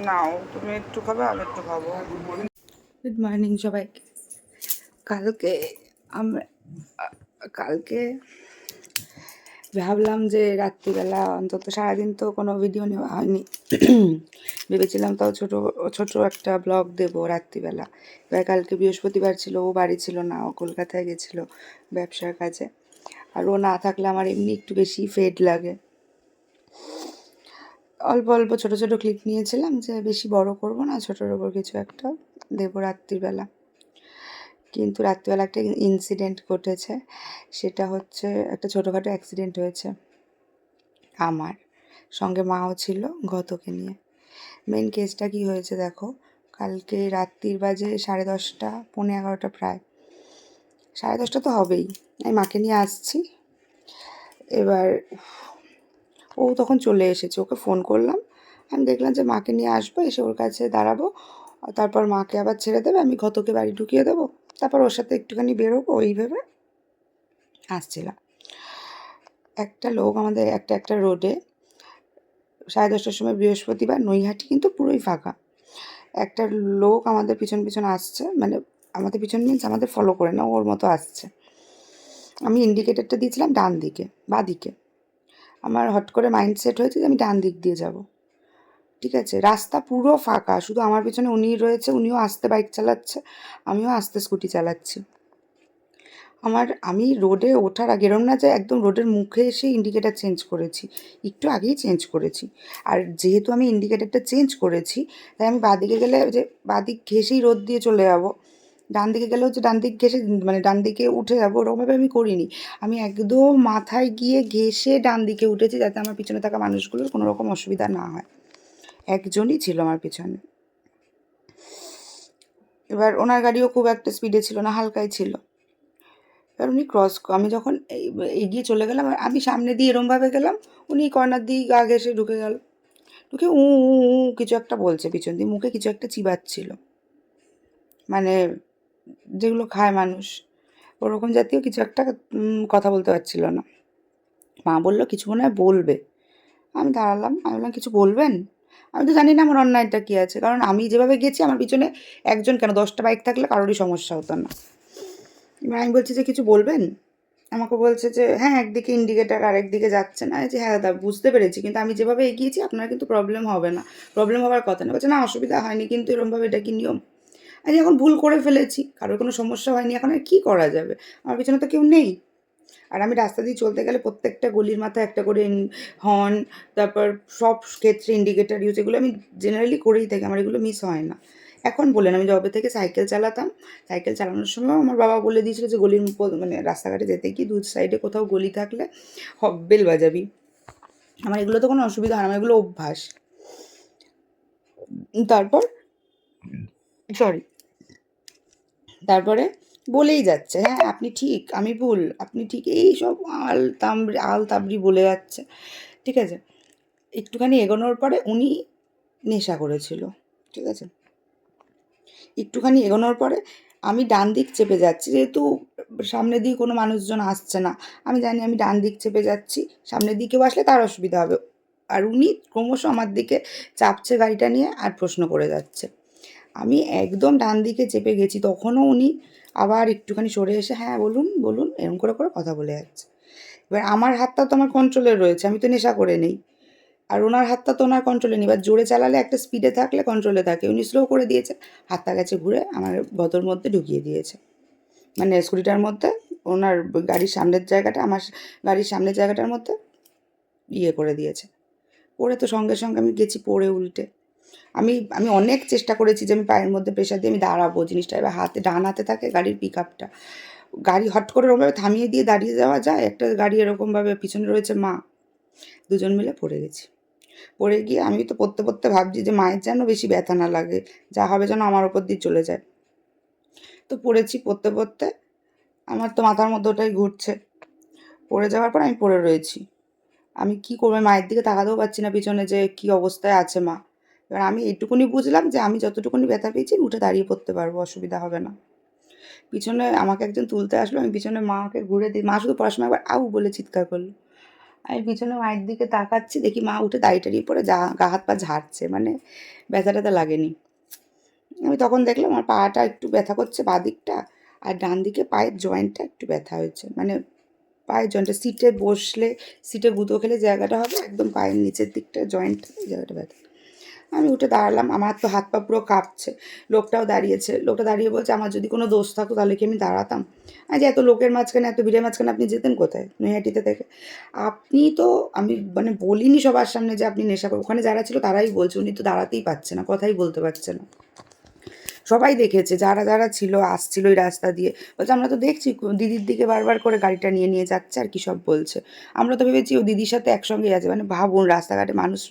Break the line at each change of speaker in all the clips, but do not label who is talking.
নাও, তুমি একটু খাবে, আমি একটু খাবো। গুড মর্নিং সবাইকে। কালকে আমরা কালকে ভাবলাম যে রাত্রিবেলা অন্তত সারাদিন তো কোনো ভিডিও নেওয়া হয়নি। ভেবেছিলাম তাও ছোট ছোট একটা ব্লগ দেবো রাত্রিবেলা। এবার কালকে বৃহস্পতিবার ছিল, ও বাড়ি ছিল না, ও কলকাতায় গেছিলো ব্যবসার কাজে। আর ও না থাকলে আমার এমনি একটু বেশি ফেড লাগে। অল্প অল্প ছোট ছোট ক্লিপ নিয়েছিলাম, যে বেশি বড় করব না, ছোটোর ওপর কিছু একটা দেবো রাত্রিবেলা। কিন্তু রাত্রিবেলা একটা ইনসিডেন্ট ঘটেছে। সেটা হচ্ছে একটা ছোটোখাটো অ্যাক্সিডেন্ট হয়েছে আমার সঙ্গে, মাও ছিল গতকে নিয়ে। মেন কেসটা কি হয়েছে দেখো। কালকে রাত্রির বাজে 10:30, 11:45 প্রায় 10:30 তো হবেই। আমি মাকে নিয়ে আসছি। এবার ও তখন চলে এসেছে, ওকে ফোন করলাম। আমি দেখলাম যে মাকে নিয়ে আসবো, এসে ওর কাছে দাঁড়াবো, তারপর মাকে আবার ছেড়ে দেবে, আমি ঘতকে বাড়ি ঢুকিয়ে দেবো, তারপর ওর সাথে একটুখানি বেরোবো, ওই ভেবে আসছিলাম। একটা লোক আমাদের একটা রোডে 10:30টার সময়, বৃহস্পতিবার, নৈহাটি কিন্তু পুরোই ফাঁকা, একটা লোক আমাদের পিছন পিছন আসছে, মানে আমাদের পিছন মিনস আমাদের ফলো করে না, ওর মতো আসছে। আমি ইন্ডিকেটারটা দিয়েছিলাম ডান দিকে, বাঁদিকে। আমার হট করে মাইন্ড সেট হয়েছে যে আমি ডান দিক দিয়ে যাব। ঠিক আছে, রাস্তা পুরো ফাঁকা, শুধু আমার পিছনে উনিই রয়েছে, উনিও আস্তে বাইক চালাচ্ছে, আমিও আস্তে স্কুটি চালাচ্ছি। আমি রোডে ওঠার আগে, এরম না যে একদম রোডের মুখে এসে ইন্ডিকেটার চেঞ্জ করেছি, একটু আগেই চেঞ্জ করেছি। আর যেহেতু আমি ইন্ডিকেটারটা চেঞ্জ করেছি, তাই আমি বাঁদিকে গেলে যে বাঁদিক ঘেঁষেই রোড দিয়ে চলে যাবো, ডান দিকে গেলে হচ্ছে ডান দিক ঘেঁষে, মানে ডান দিকে উঠে যাবো, ওরকমভাবে আমি করিনি। আমি একদম মাথায় গিয়ে ঘেঁষে ডান দিকে উঠেছি, যাতে আমার পিছনে থাকা মানুষগুলোর কোনো রকম অসুবিধা না হয়। একজনই ছিল আমার পিছনে। এবার ওনার গাড়িও খুব একটা স্পিডে ছিল না, হালকাই ছিল। এবার উনি আমি যখন এগিয়ে চলে গেলাম, আমি সামনে দিয়ে এরমভাবে গেলাম, উনি কর্নার দিয়ে গা ঘেঁষে ঢুকে গেল। ঢুকে উ উ উ কিছু একটা বলছে পিছন দিয়ে, মুখে কিছু একটা চিবাচ্ছিল, মানে যেগুলো খায় মানুষ, ওরকম জাতীয় কিছু একটা কথা বলতে পারছিল না। মা বললো কিছু মনে হয় বলবে। আমি দাঁড়ালাম, আমি বললাম কিছু বলবেন? আমি তো জানি না আমার অন্যায়টা কী আছে, কারণ আমি যেভাবে গেছি আমার পিছনে একজন কেন 10টা বাইক থাকলে কারোরই সমস্যা হতো না। এবার আমি বলছি যে কিছু বলবেন? আমাকে বলছে যে হ্যাঁ, একদিকে ইন্ডিকেটার আর একদিকে যাচ্ছে না। যে হ্যাঁ দাদা, বুঝতে পেরেছি, কিন্তু আমি যেভাবে এগিয়েছি আপনার কিন্তু প্রবলেম হবে না, প্রবলেম হওয়ার কথা না। বলছে না, অসুবিধা হয়নি, কিন্তু এরকমভাবে এটা কি নিয়ম? আমি এখন ভুল করে ফেলেছি, কারোর কোনো সমস্যা হয়নি, এখন আর কী করা যাবে? আমার পিছনে তো কেউ নেই। আর আমি রাস্তা দিয়ে চলতে গেলে প্রত্যেকটা গলির মাথায় একটা করে হর্ন, তারপর সব ক্ষেত্রে ইন্ডিকেটার ইউজ, এগুলো আমি জেনারেলি করেই থাকি, আমার এগুলো মিস হয় না। এখন বললেন, আমি যবে থেকে সাইকেল চালাতাম, সাইকেল চালানোর সময় আমার বাবা বলে দিয়েছিল যে গলির মানে রাস্তাঘাটে যেতে কি দু সাইডে কোথাও গলি থাকলে বেল বাজাবি। আমার এগুলো তো কোনো অসুবিধা হয় না, আমার এগুলো অভ্যাস। তারপর সরি তারপরে বলেই যাচ্ছে হ্যাঁ আপনি ঠিক, আমি ভুল, আপনি ঠিক, এই সব আল তাবড়ি বলে যাচ্ছে। ঠিক আছে, একটুখানি এগোনোর পরে উনি নেশা করেছিল। ঠিক আছে, একটুখানি এগোনোর পরে আমি ডান দিক চেপে যাচ্ছি, যেহেতু সামনে দিয়ে কোনো মানুষজন আসছে না, আমি জানি আমি ডান দিক চেপে যাচ্ছি, সামনের দিকেও আসলে তার অসুবিধা হবে। আর উনি ক্রমশ আমার দিকে চাপছে গাড়িটা নিয়ে, আর প্রশ্ন করে যাচ্ছে। আমি একদম ডান দিকে চেপে গেছি, তখনও উনি আবার একটুখানি সরে এসে হ্যাঁ বলুন বলুন এরকম করে করে কথা বলে যাচ্ছে। এবার আমার হাতটা তো আমার কন্ট্রোলে রয়েছে, আমি তো নেশা করে নেই। আর ওনার হাতটা তো ওনার কন্ট্রোলে নেই, এবার জোরে চালালে একটা স্পিডে থাকলে কন্ট্রোলে থাকে, উনি স্লো করে দিয়েছে, হাতটা গেছে ঘুরে আমার গতর মধ্যে ঢুকিয়ে দিয়েছে, মানে স্কুটিটার মধ্যে, ওনার গাড়ির সামনের জায়গাটা আমার গাড়ির সামনের জায়গাটার মধ্যে ইয়ে করে দিয়েছে। পড়ে তো সঙ্গে সঙ্গে আমি গেছি পড়ে উল্টে। আমি আমি অনেক চেষ্টা করেছি যে আমি পায়ের মধ্যে প্রেশার দিয়ে আমি দাঁড়াবো, জিনিসটা এবার হাতে, ডান হাতে থাকে গাড়ির পিক আপটা, গাড়ি হট করে ওরকমভাবে থামিয়ে দিয়ে দাঁড়িয়ে যাওয়া যায়? একটা গাড়ি এরকমভাবে পিছনে রয়েছে মা, দুজন মিলে পড়ে গেছি। পড়ে গিয়ে আমি তো পড়তে পড়তে ভাবছি যে মায়ের যেন বেশি ব্যথা না লাগে, যা হবে যেন আমার ওপর দিয়ে চলে যায়। তো পড়েছি, পড়তে পড়তে আমার তো মাথার মধ্যে ওটাই ঘুরছে। পড়ে যাওয়ার পর আমি পড়ে রয়েছি, আমি কি করবো, মায়ের দিকে তাকাতেও পারছি না পিছনে যে কি অবস্থায় আছে মা। এবার আমি এইটুকুনি বুঝলাম যে আমি যতটুকুনি ব্যথা পেয়েছি উঠে দাঁড়িয়ে পড়তে পারবো, অসুবিধা হবে না। পিছনে আমাকে একজন তুলতে আসলো, আমি পিছনে মাকে ঘুরে দিই, মা শুধু পড়ার সময় একবার আউ বলে চিৎকার করলো। আমি পিছনে মায়ের দিকে তাকাচ্ছি, দেখি মা উঠে দাঁড়িয়ে টাড়িয়ে পরে গা হাত পা ঝাড়ছে, মানে ব্যথা ট্যাথা লাগেনি। আমি তখন দেখলাম আমার পাটা একটু ব্যথা করছে বাঁ দিকটা, আর ডান দিকে পায়ের জয়েন্টটা একটু ব্যথা হয়েছে, মানে পায়ের জয়েন্টটা সিটে বসলে, সিটে গুঁতো খেলে জায়গাটা হবে একদম পায়ের নিচের দিকটা জয়েন্টটা, ওই জায়গাটা ব্যথা। আমি উঠে দাঁড়ালাম, আমার তো হাত পা পুরো কাঁপছে। লোকটাও দাঁড়িয়েছে, লোকটা দাঁড়িয়ে বলছে আমার যদি কোনো দোষ থাকতো তাহলে কি আমি দাঁড়াতাম? যে এত লোকের মাঝখানে, এত ভিড়ের মাঝখানে আপনি যেতেন কোথায় নৈহাটিতে থেকে? আপনি তো, আমি মানে বলিনি সবার সামনে যে আপনি নেশা করেন, ওখানে যারা ছিল তারাই বলছে উনি তো দাঁড়াতেই পারছে না, কথাই বলতে পারছে না। সবাই দেখেছে, যারা যারা ছিল আসছিল ওই রাস্তা দিয়ে, বলছে আমরা তো দেখছি দিদির দিকে বারবার করে গাড়িটা নিয়ে নিয়ে যাচ্ছে আর কি সব বলছে। আমরা তো ভেবেছি ও দিদির সাথে একসঙ্গেই আছে, মানে ভাবুন রাস্তাঘাটে মানুষ,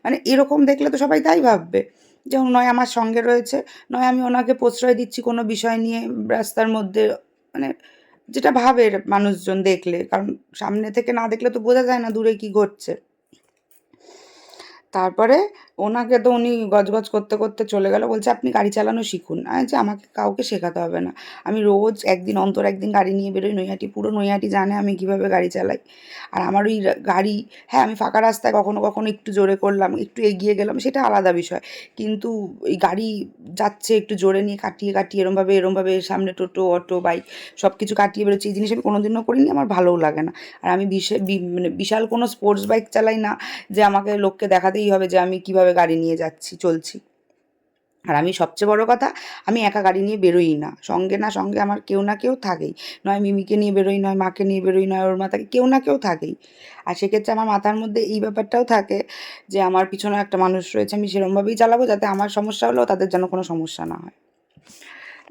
মানে এরকম দেখলে তো সবাই তাই ভাববে যে নয় আমার সঙ্গে রয়েছে, নয় আমি ওনাকে প্রশ্রয় দিচ্ছি কোনো বিষয় নিয়ে রাস্তার মধ্যে, মানে যেটা ভাবে মানুষজন দেখলে, কারণ সামনে থেকে না দেখলে তো বোঝা যায় না দূরে কি ঘটছে। তারপরে ওনাকে তো উনি গজগজ করতে করতে চলে গেল, বলছে আপনি গাড়ি চালানো শিখুন। আমি যে আমাকে কাউকে শেখাতে হবে না, আমি রোজ একদিন অন্তর একদিন গাড়ি নিয়ে বেরোই নৈহাটি, পুরো নৈহাটি জানে আমি কিভাবে গাড়ি চালাই। আর আমার ওই গাড়ি, হ্যাঁ আমি ফাঁকা রাস্তায় কখনো কখনো একটু জোরে করলাম, একটু এগিয়ে গেলাম, সেটা আলাদা বিষয়, কিন্তু এই গাড়ি যাচ্ছে একটু জোরে নিয়ে কাটিয়ে কাটিয়ে এরমভাবে এরমভাবে সামনে টোটো অটো বাইক সব কিছু কাটিয়ে বেরোচ্ছি, এই জিনিস আমি কোনোদিনও করিনি, আমার ভালোও লাগে না। আর আমি মানে বিশাল কোনো স্পোর্টস বাইক চালাই না যে আমাকে লোককে দেখাতেই হবে যে আমি কিভাবে গাড়ি নিয়ে যাচ্ছি চলছি। আর আমি সবচেয়ে বড় কথা, আমি একা গাড়ি নিয়ে বেরোই না, সঙ্গে না সঙ্গে আমার কেউ না কেউ থাকেই, নয় মিমিকে নিয়ে বেরোই, নয় মাকে নিয়ে বেরোই, নয় ওর মা থাকে, কেউ না কেউ থাকেই। আর সেক্ষেত্রে আমার মাথার মধ্যে এই ব্যাপারটাও থাকে যে আমার পিছনে একটা মানুষ রয়েছে, আমি সেরমভাবেই চালাবো যাতে আমার সমস্যা হলেও তাদের যেন কোনো সমস্যা না হয়।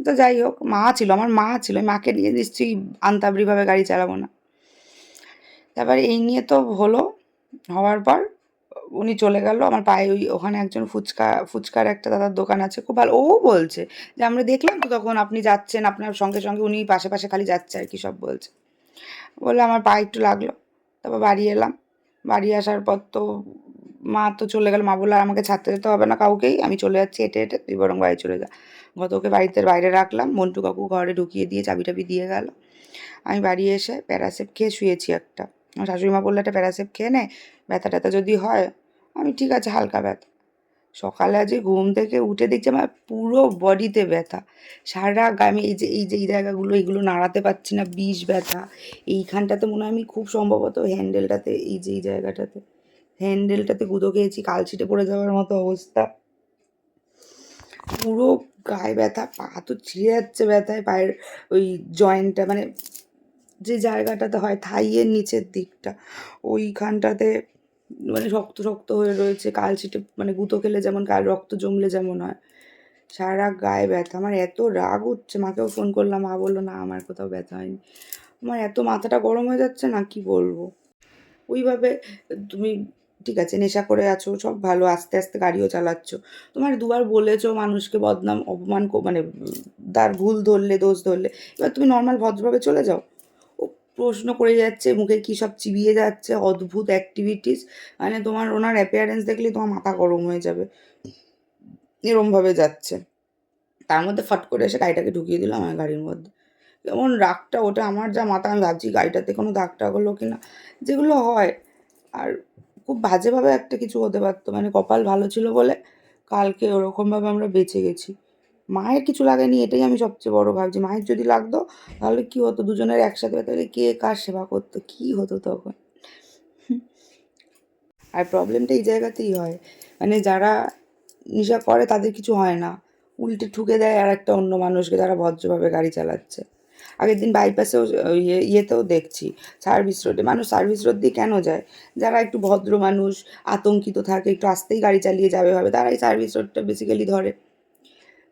তো যাই হোক, মা ছিল, আমার মা ছিল, মাকে নিয়ে নিশ্চয়ই আন্তাবড়িভাবে গাড়ি চালাবো না। তারপরে এই নিয়ে তো হলো, হওয়ার পর উনি চলে গেল, আমার পায়ে ওই ওখানে একজন ফুচকার একটা দাদার দোকান আছে খুব ভালো, ও বলছে যে আমরা দেখলাম তো তখন আপনি যাচ্ছেন, আপনার সঙ্গে সঙ্গে উনি পাশে পাশে খালি যাচ্ছে আর কি সব বলছে। বললে আমার পায়ে একটু লাগলো, তারপর বাড়ি এলাম। বাড়ি আসার পর তো মা তো চলে গেল, মা বললো আর আমাকে ছাড়তে যেতে হবে না কাউকেই, আমি চলে যাচ্ছি হেঁটে হেঁটে, তুই বরং বাড়ি চলে যা। ওকে বাড়িতে বাইরে রাখলাম, মন্টু কাকু ঘরে ঢুকিয়ে দিয়ে চাবি টাবি দিয়ে গেল। আমি বাড়ি এসে প্যারাসিট খেয়ে শুয়েছি একটা। আমার শাশুড়ি মা বললো একটা প্যারাসিট খেয়ে নে, ব্যথা ট্যাথা যদি হয়। আমি ঠিক আছে হালকা ব্যথা। সকালে আজকে ঘুম থেকে উঠে দেখছি আমার পুরো বডিতে ব্যথা, সারা গায়ে, আমি এই জায়গাগুলো এইগুলো নাড়াতে পারছি না, বিষ ব্যথা। এইখানটাতে মনে হয় আমি খুব সম্ভবত হ্যান্ডেলটাতে, এই জায়গাটাতে হ্যান্ডেলটাতে গুঁতো খেয়েছি, কালছিটে পড়ে যাওয়ার মতো অবস্থা। পুরো গায়ে ব্যথা, পা তো ছিঁড়ে যাচ্ছে ব্যথায়, পায়ের ওই জয়েন্টটা, মানে যে জায়গাটাতে হয় থাইয়ের নিচের দিকটা, ওইখানটাতে মানে শক্ত শক্ত হয়ে রয়েছে, কালছিটে, মানে গুঁতো খেলে যেমন রক্ত জমলে যেমন হয়, সারা গায়ে ব্যথা। আমার এত রাগ উঠছে, মাকেও ফোন করলাম, মা বললো না আমার কোথাও ব্যথা হয়নি। আমার এত মাথাটা গরম হয়ে যাচ্ছে না কি বলবো। ওইভাবে তুমি ঠিক আছে নেশা করে আছো সব ভালো, আস্তে আস্তে গাড়িও চালাচ্ছ, তোমার দুবার বলেছো মানুষকে বদনাম অপমান মানে তার ভুল ধরলে দোষ ধরলে, এবার তুমি নর্মাল ভদ্রভাবে চলে যাও। ও প্রশ্ন করে যাচ্ছে, মুখে কী সব চিবিয়ে যাচ্ছে, অদ্ভুত অ্যাক্টিভিটিস, মানে তোমার ওনার অ্যাপিয়ারেন্স দেখলেই তোমার মাথা গরম হয়ে যাবে, এরমভাবে যাচ্ছে। তার মধ্যে ফট করে এসে গাড়িটাকে ঢুকিয়ে দিল আমার গাড়ির মধ্যে। কেমন রাগটা ওটা আমার, যা মাথা, আমি ভাবছি গাড়িটাতে কোনো দাগ টাগ হলো কি না, যেগুলো হয়। আর খুব বাজেভাবে একটা কিছু হতে পারতো, মানে কপাল ভালো ছিল বলে কালকে ওরকমভাবে আমরা বেঁচে গেছি। মায়ের কিছু লাগেনি, এটাই আমি সবচেয়ে বড় ভাবছি, মায়ের যদি লাগতো তাহলে কি হতো, দুজনের একসাথে তাহলে কে কার সেবা করতো, কি হতো তখন। আর প্রবলেমটা এই জায়গাতেই হয়, মানে যারা নেশা করে তাদের কিছু হয় না, উল্টে ঠুকে দেয় আর একটা অন্য মানুষকে যারা ভদ্রভাবে গাড়ি চালাচ্ছে। আগের দিন বাইপাসেও ইয়েতেও দেখছি, সার্ভিস রোডে মানুষ সার্ভিস রোড দিয়ে কেন যায়, যারা একটু ভদ্র মানুষ, আতঙ্কিত থাকে, একটু আস্তেই গাড়ি চালিয়ে যাবে ভাবে, তারাই সার্ভিস রোডটা বেসিক্যালি ধরে।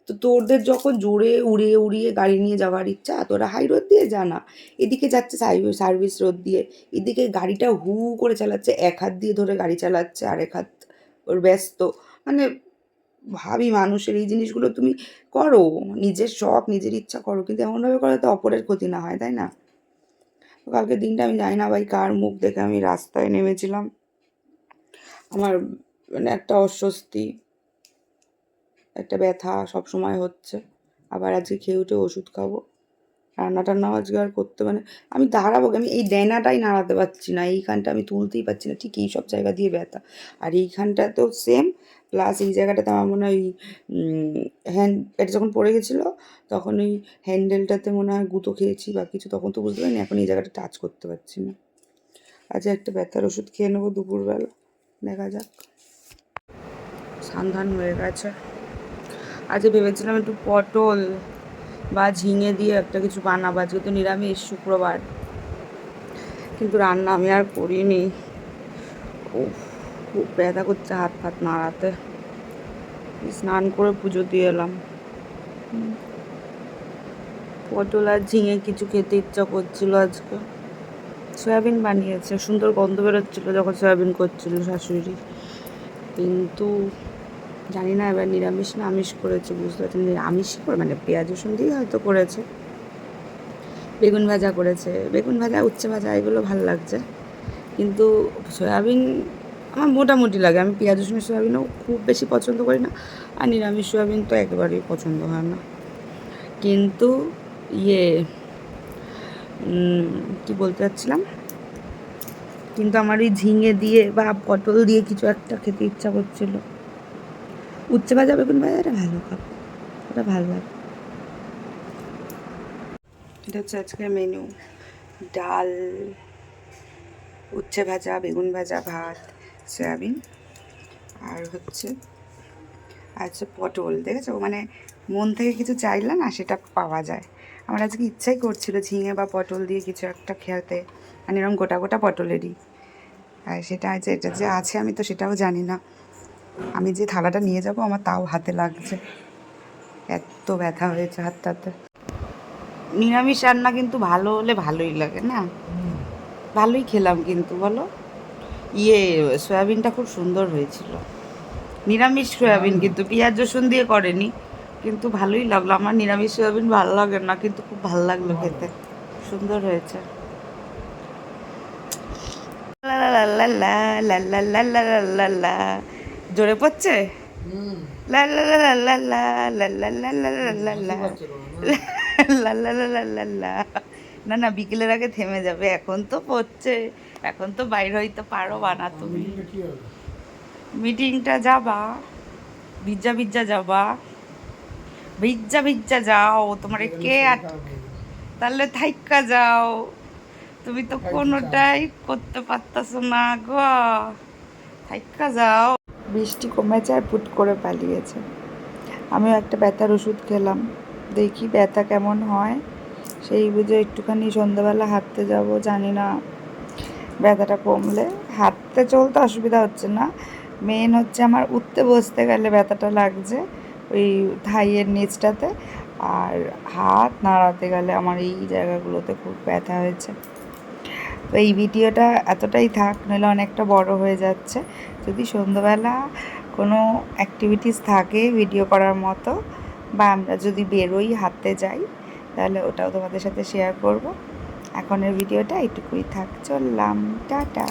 তো তোদের যখন জোরে উড়িয়ে উড়িয়ে গাড়ি নিয়ে যাওয়ার ইচ্ছা, তোরা হাই রোড দিয়ে যা না, এদিকে যাচ্ছে সার্ভিস রোড দিয়ে, এদিকে গাড়িটা হু করে চালাচ্ছে, এক হাত দিয়ে ধরে গাড়ি চালাচ্ছে আর এক হাত ওর ব্যস্ত, মানে ভাবি মানুষের এই জিনিসগুলো তুমি করো, নিজের শখ নিজের ইচ্ছা করো, কিন্তু এমনভাবে করো যাতে অপরের ক্ষতি না হয়, তাই না? তো কালকের দিনটা আমি জানি না ভাই কার মুখ দেখে আমি রাস্তায় নেমেছিলাম, আমার মানে একটা অস্বস্তি, একটা ব্যথা সব সময় হচ্ছে, আবার আজকে খেয়ে উঠে ওষুধ খাবো, রান্না টান্নাও আজকে আর করতে মানে আমি দাঁড়াবো, আমি এই ডেনাটাই নাড়াতে পারছি না, এইখানটা আমি তুলতেই পারছি না, ঠিক এই সব জায়গা দিয়ে ব্যথা। আর এইখানটা তো সেম, প্লাস এই জায়গাটাতে আমার মনে হয় ওই হ্যান্ড, এটা যখন পড়ে গেছিলো তখন ওই হ্যান্ডেলটাতে মনে হয় গুঁতো খেয়েছি বা কিছু, তখন তো বুঝতে পারিনি, এখন এই জায়গাটা টাচ করতে পারছি না। আজ একটা ব্যথার ওষুধ খেয়ে নেবো দুপুরবেলা, দেখা যাক। সন্ধান হয়ে গেছে। আজকে ভেবেছিলাম একটু পটল বা ঝিঙে দিয়ে একটা কিছু বানাবো, আজকে তো নিরামিষ শুক্রবার, কিন্তু রান্না আমি আর করিনি। ও খুব ব্যথা করছে হাত ফাত নাড়াতে। স্নান করে পুজো দিয়ে এলাম। পটল আর ঝিঙে কিছু খেতে ইচ্ছা করছিল আজকে। সয়াবিন বানিয়েছে, সুন্দর গন্ধ বেরোচ্ছিলো যখন সয়াবিন করছিল শাশুড়ি, কিন্তু জানি না এবার নিরামিষ না আমিষ করেছে, বুঝতে পারছি না। আমিষ করে মানে পেঁয়াজ রসুন দিয়ে হয়তো করেছে। বেগুন ভাজা করেছে, বেগুন ভাজা উচ্ছে ভাজা এগুলো ভালো লাগছে, কিন্তু সয়াবিন আমার মোটামুটি লাগে। আমি পেঁয়াজ রসুনের সয়াবিনও খুব বেশি পছন্দ করি না, আর নিরামিষ সয়াবিন তো একেবারেই পছন্দ হয় না। কিন্তু ইয়ে কি বলতে চাচ্ছিলাম, কিন্তু আমার ওই ঝিঙে দিয়ে বা পটল দিয়ে কিছু একটা খেতে ইচ্ছা করছিল। উচ্ছে ভাজা বেগুন ভাজাটা ভালো খাবো, ওটা ভালো লাগে। এটা হচ্ছে আজকের মেনু: ডাল, উচ্ছে ভাজা, বেগুন ভাজা, ভাত, সয়াবিন, আর হচ্ছে পটল। দেখেছো, মানে মন থেকে কিছু চাইলে না সেটা পাওয়া যায়। আমার আজকে ইচ্ছাই করছিল ঝিঙে বা পটল দিয়ে কিছু একটা খেতে, মানে এরকম গোটা গোটা পটলেরই। আর সেটা এটা যে আছে আমি তো সেটাও জানি না। আমি যে থালাটা নিয়ে যাব আমার তাও হাতে লাগছে, এত ব্যথা হয়েছে হাতটাতে। নিরামিষ রান্না কিন্তু ভালো হলে ভালোই লাগে না? ভালোই খেলাম কিন্তু, বলো। সয়াবিনটা খুব সুন্দর হয়েছিল, নিরামিষ সয়াবিন, কিন্তু পেঁয়াজ রসুন দিয়ে করেনি, কিন্তু ভালোই লাগলো। আমার নিরামিষ সয়াবিন ভালো লাগে না, কিন্তু খুব ভালো লাগলো খেতে, সুন্দর হয়েছে। জোরে পড়ছে, না না বিকেলের আগে থেমে যাবে, এখন তো পড়ছে, এখন তো বাইরে হইতে পারো বানা তুমি। মিটিংটা যাবা, ভিজা ভিজা যাবা, ভিজা ভিজা যাও, তোমার কে তাহলে থাইকা যাও, তুমি তো কোনোটাই করতে পারতাছো না গো, থাইকা যাও। বৃষ্টি কমেছে আর ফুট করে পালিয়েছে। আমিও একটা ব্যথার ওষুধ খেলাম, দেখি ব্যথা কেমন হয়, সেই বুঝে একটুখানি সন্ধ্যাবেলা হাঁটতে যাব। জানি না ব্যথাটা কমলে, হাঁটতে চলতে অসুবিধা হচ্ছে না, মেন হচ্ছে আমার উঠতে বসতে গেলে ব্যথাটা লাগছে ওই থাইয়ের নিচটাতে, আর হাত নাড়াতে গেলে আমার এই জায়গাগুলোতে খুব ব্যথা হয়েছে। তো এই ভিডিওটা এতটাই থাক, নইলে অনেকটা বড় হয়ে যাচ্ছে। যদি সন্ধ্যাবেলা কোনো অ্যাক্টিভিটিস থাকে ভিডিও করার মতো, বা আমরা যদি বেরোই হাঁটতে যাই, তাহলে ওটাও তোমাদের সাথে শেয়ার করব। এখনের ভিডিওটা এইটুকুই থাক, চললাম, টাটা।